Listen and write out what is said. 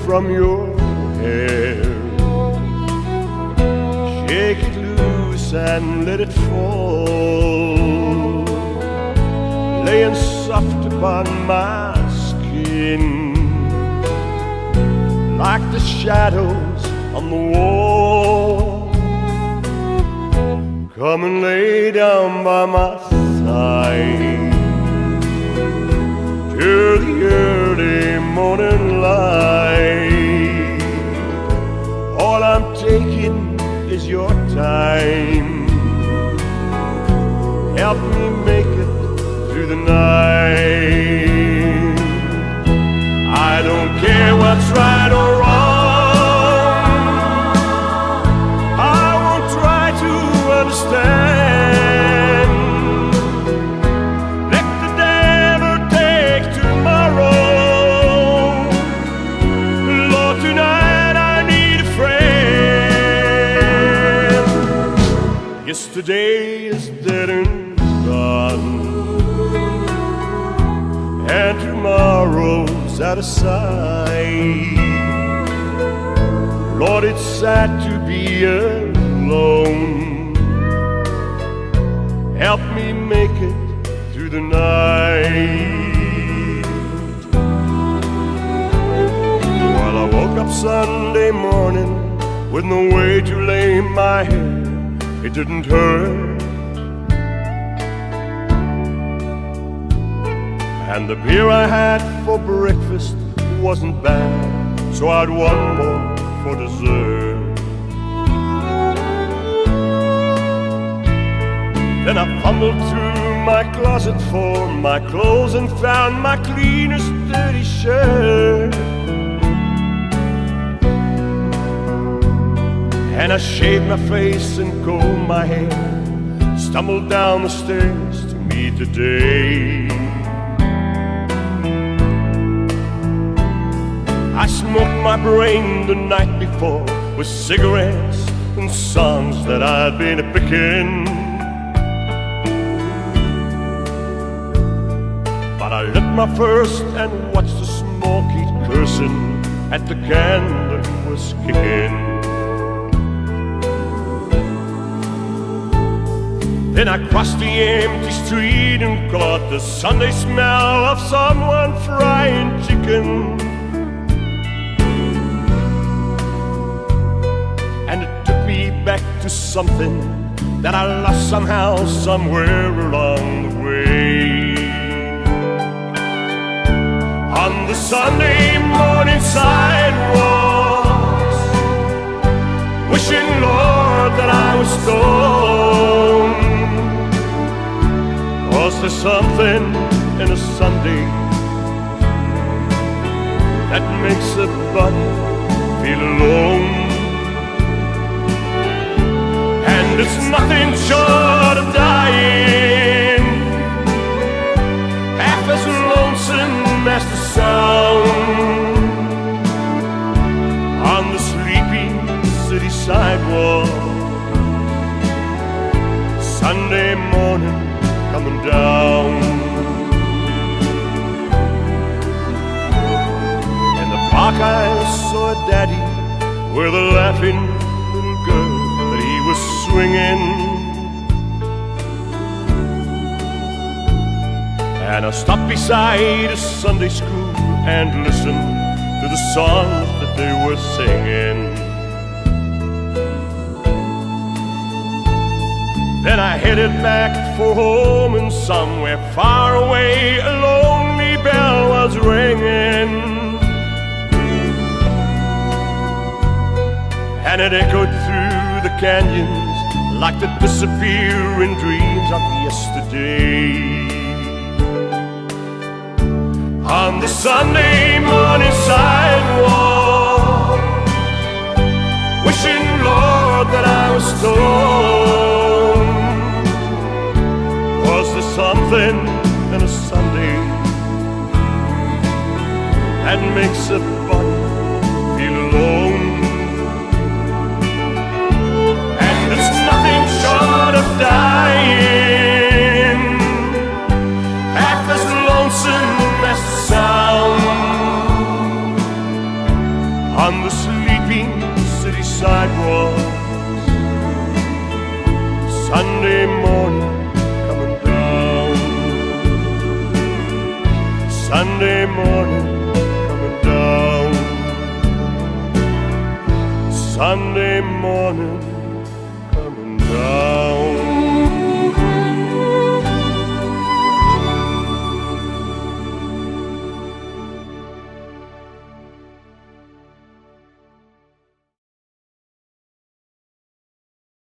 from your hair. Shake it loose and let it fall, laying soft upon my skin, like the shadows on the wall. Come and lay down by my side till the early morning light. All I'm taking is your time. Help me make it through the night. I don't care what's right or wrong. I won't try to understand. Let the devil take tomorrow. Lord, tonight I need a friend. Yesterday is dead and gone, and tomorrow's out of sight. Lord, it's sad to be alone. Help me make it through the night. While I woke up Sunday morning with no way to lay my head, it didn't hurt. And the beer I had for breakfast wasn't bad, so I'd one more for dessert. Then I fumbled through my closet for my clothes and found my cleanest dirty shirt. And I shaved my face and combed my hair, stumbled down the stairs to meet the day. I smoked my brain the night before with cigarettes and songs that I'd been picking. But I lit my first and watched the smoke keep cursing at the candle it was kicking. Then I crossed the empty street and caught the Sunday smell of someone frying chicken. And it took me back to something that I lost somehow, somewhere along the way. On the Sunday morning sidewalks, wishing, Lord, that I was stoned. Was there something in a Sunday that makes a body feel alone? And it's nothing short of dying, half as lonesome as the sound on the sleepy city sidewalk. Sunday morning coming down. In the park I saw a daddy with a laughing little girl that he was swinging. And I stopped beside a Sunday school and listened to the songs that they were singing. Then I headed back for home, and somewhere far away a lonely bell was ringing. And it echoed through the canyons like the disappearing dreams of yesterday. On the Sunday morning sidewalk, wishing, Lord, that I was stoned. Was there something in a Sunday that makes a body feel alone? And it's nothing short of dying, half as lonesome as the sound on the sleeping city sidewalks. Sunday morning coming down. Sunday morning coming down. Sunday morning coming down.